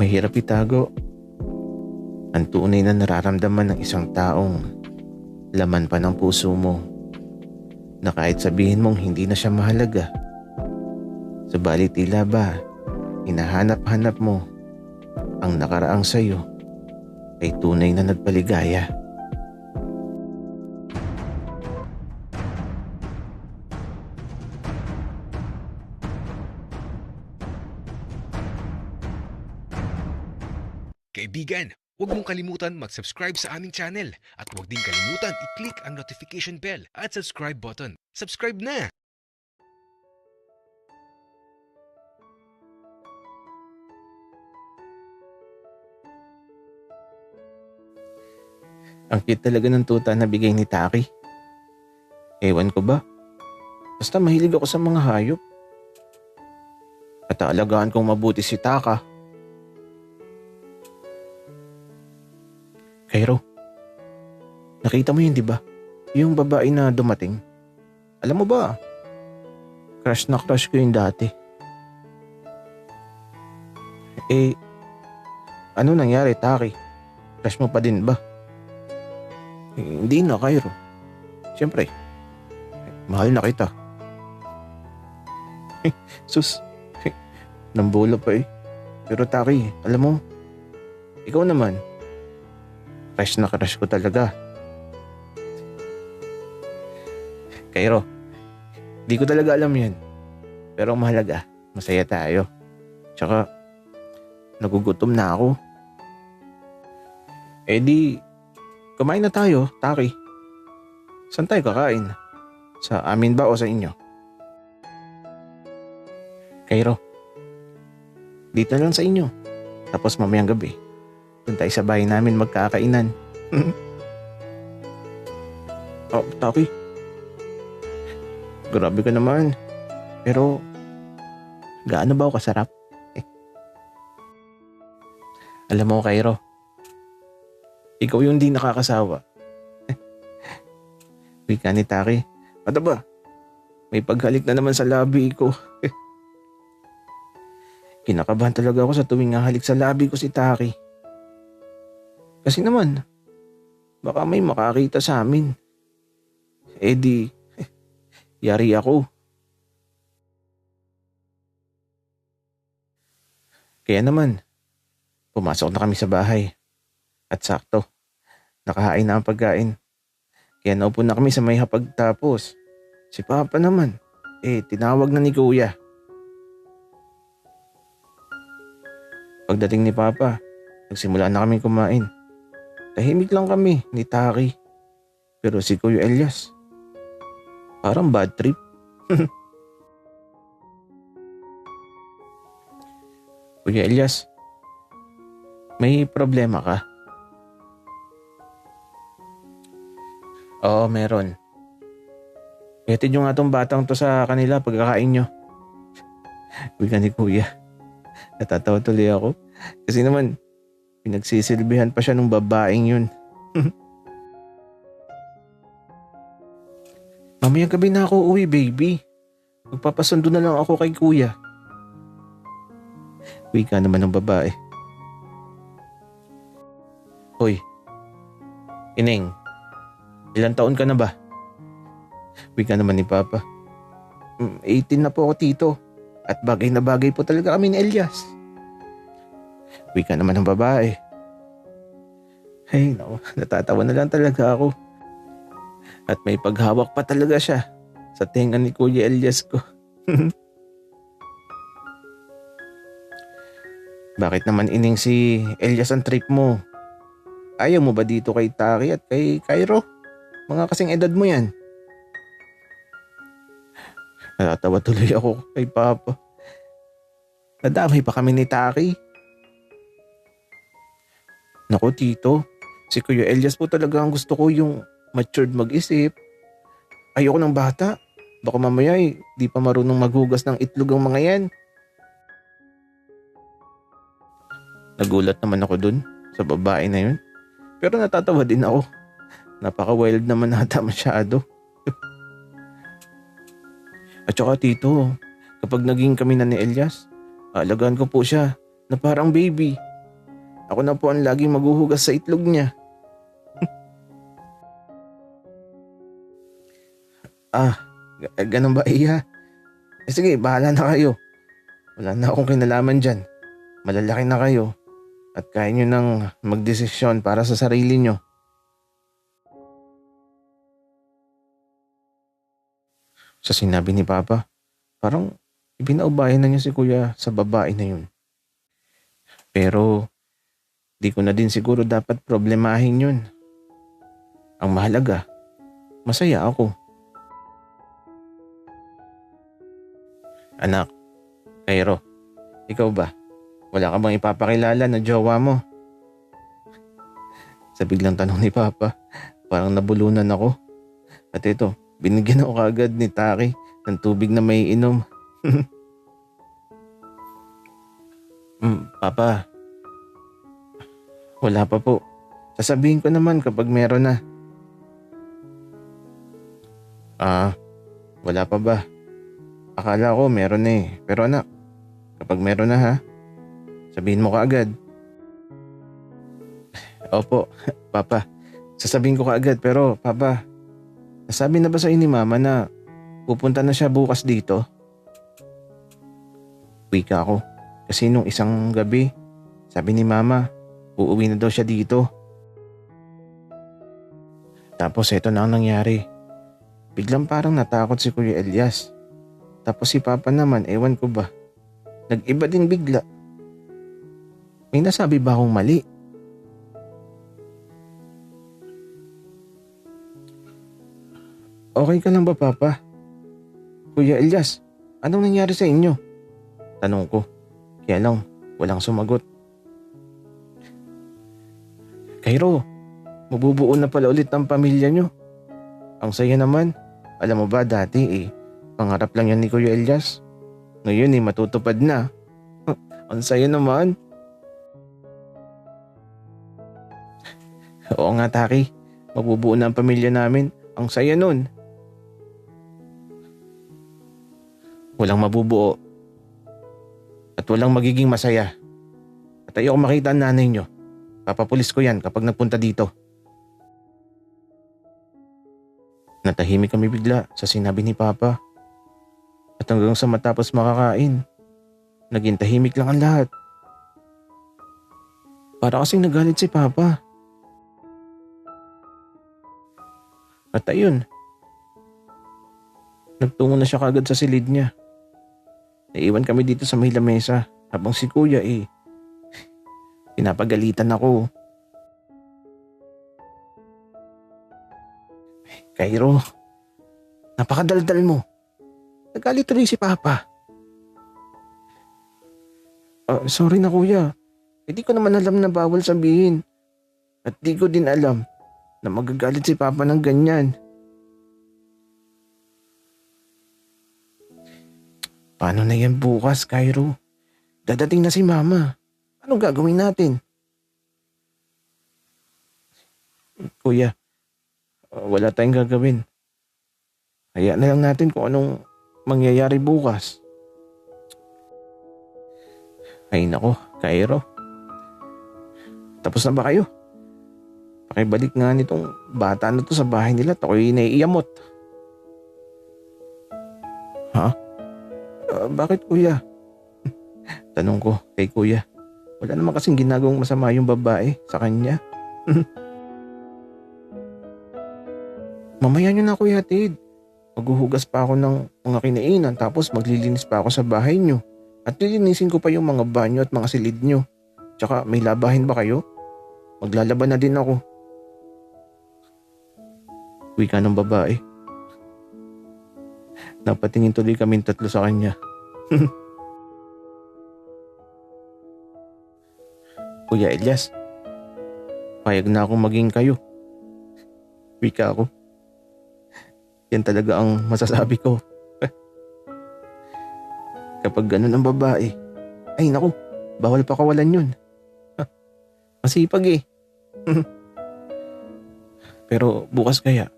Mahirap itago ang tunay na nararamdaman ng isang taong laman pa ng puso mo, na kahit sabihin mong hindi na siya mahalaga, subalit tila ba hinahanap-hanap mo ang nakaraang sayo ay tunay na nagpaligaya. Kaibigan, huwag mong kalimutan mag-subscribe sa aming channel at huwag din kalimutan i-click ang notification bell at subscribe button. Subscribe na! Ang cute talaga ng tuta na bigay ni Taki. Ewan ko ba, basta mahilig ako sa mga hayop. At aalagaan kong mabuti si Taka. Cairo, nakita mo yun, di ba? Yung babae na dumating. Alam mo ba, crush na crush ko yun dati. Eh, ano nangyari, Taki? Crush mo pa din ba? Eh, hindi na, Cairo. Siyempre, mahal na kita. Sus, nambola pa eh. Pero Taki, alam mo, ikaw naman, crush na crush ko talaga. Cairo, di ko talaga alam yan. Pero ang mahalaga, masaya tayo. Tsaka, nagugutom na ako. Eh di, kumain na tayo, Taki. Saan tayo kakain? Sa amin ba o sa inyo? Cairo, dito lang sa inyo. Tapos mamayang gabi, doon tayo sa bahay namin magkakainan. Oh, Taki. Grabe ka naman. Pero, gaano ba ako kasarap? Alam mo, Cairo, ikaw yung di nakakasawa. Wika ni Taki. Ano ba? May paghalik na naman sa labi ko. Kinakabahan talaga ako sa tuwing halik sa labi ko si Taki. Kasi naman, baka may makakita sa amin. Eh di, yari ako. Kaya naman, pumasok na kami sa bahay. At sakto, nakahain na ang pagkain. Kaya naupo na kami sa may hapag tapos. Si Papa naman, tinawag na ni Kuya. Pagdating ni Papa, nagsimula na kami kumain. Tahimik lang kami ni Taki. Pero si Kuya Elias, parang bad trip. Kuya Elias, may problema ka? Oo, meron. Ihatid nyo nga tong batang to sa kanila pagkakain nyo. Wika ni Kuya. Natatawa tuloy ako. Kasi naman, pinagsisilbihan pa siya nung babaeng yun. Mamayang gabi na ako uwi, baby. Magpapasundo na lang ako kay Kuya. Wika naman ng babae. Hoy, Ineng, ilang taon ka na ba? Wika naman ni Papa. 18 na po ako, Tito. At bagay na bagay po talaga kami ni Elias. Wika naman ng babae. Ay, no, natatawa na lang talaga ako. At may paghawak pa talaga siya sa tenga ni Kuya Elias ko. Bakit naman, Ining, si Elias ang trip mo? Ayaw mo ba dito kay Taki at kay Cairo? Mga kasing edad mo yan. Natatawa tuloy ako kay Papa. Nadamay pa kami ni Taki. Naku, Tito, si Kuya Elias po talaga ang gusto ko, yung matured mag-isip. Ayoko ng bata. Baka mamaya di pa marunong maghugas ng itlog ang mga yan. Nagulat naman ako dun sa babae na yun. Pero natatawa din ako. Napaka-wild naman nata masyado. At saka, Tito, kapag naging kami na ni Elias, alagaan ko po siya na parang baby. Ako na po ang laging maghuhugas sa itlog niya. Ah, ganun ba iya? Sige, bahala na kayo. Wala na akong kinalaman dyan. Malalaki na kayo at kaya nyo nang magdesisyon para sa sarili nyo. Sa sinabi ni Papa, parang ibinaubayan na niya si Kuya sa babae na yun. Pero di ko na din siguro dapat problemahin yun. Ang mahalaga, masaya ako. Anak, Cairo, ikaw ba? Wala ka bang ipapakilala na jowa mo? Sa biglang tanong ni Papa, parang nabulunan ako. At ito, binigyan ako kaagad ni Taki ng tubig na may inom. Papa, wala pa po. Sasabihin ko naman kapag meron na. Wala pa ba? Akala ko meron na eh. Pero anak, kapag meron na ha, sabihin mo kaagad. Opo, Papa. Sasabihin ko kaagad pero Papa, nasabi na ba sa ni Mama na pupunta na siya bukas dito? Wika ako. Kasi nung isang gabi, sabi ni Mama, uuwi na daw siya dito. Tapos eto na ang nangyari. Biglang parang natakot si Kuya Elias. Tapos si Papa naman, ewan ko ba, nag-iba din bigla. May nasabi ba akong mali? Okay ka lang ba, Papa? Kuya Elias, anong nangyari sa inyo? Tanong ko. Kaya lang, walang sumagot. Cairo, mabubuo na pala ulit ang pamilya nyo. Ang saya naman. Alam mo ba dati pangarap lang yan ni Kuya Elias. Ngayon matutupad na. Ang saya naman. Oo nga Taki, mabubuo na ang pamilya namin. Ang saya nun. Walang mabubuo. At walang magiging masaya. At ayoko makita ang nanay nyo. Papapulis ko yan kapag nagpunta dito. Natahimik kami bigla sa sinabi ni Papa. At hanggang sa matapos makakain, naging tahimik lang ang lahat. Para kasing nagalit si Papa. At ayun, nagtungo na siya kagad sa silid niya. Naiwan kami dito sa may lamesa habang si Kuya pinapagalitan ako. Cairo, napakadaldal mo. Nagalit rin si Papa. Sorry na Kuya. Hindi ko naman alam na bawal sabihin. At di ko din alam na magagalit si Papa ng ganyan. Paano na yan bukas, Cairo? Dadating na si Mama. Anong gagawin natin? Kuya, wala tayong gagawin. Hayaan na lang natin kung anong mangyayari bukas. Ay nako, Cairo. Tapos na ba kayo? Pakibalik nga nitong bata na to sa bahay nila at ako'y naiiyamot. Ha? Bakit Kuya? Tanong ko kay Kuya. Wala naman kasing ginagawang masama yung babae sa kanya. Mamaya nyo na Kuya Tid. Maghuhugas pa ako ng mga kinainan tapos maglilinis pa ako sa bahay nyo. At lilinisin ko pa yung mga banyo at mga silid nyo. Tsaka may labahin ba kayo? Maglalaban na din ako. Wika ng babae. Napatingin tuloy kaming tatlo sa kanya. Kuya Elias, payag na akong maging kayo. Wika ako. Yan talaga ang masasabi ko. Kapag ganun ang babae, ay naku, bawal pa kawalan yun. Masipag Pero bukas kaya,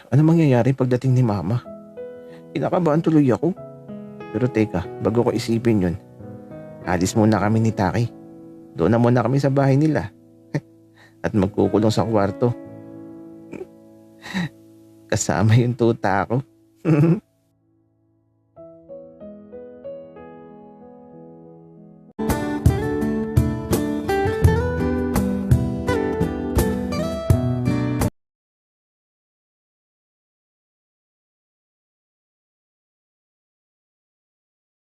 ano mangyayari pagdating ni Mama? Kinakabahan tuloy ako. Pero teka, bago ko isipin yun, alis muna kami ni Taki. Doon na muna kami sa bahay nila at magkukulong sa kwarto. Kasama yung tuta ko.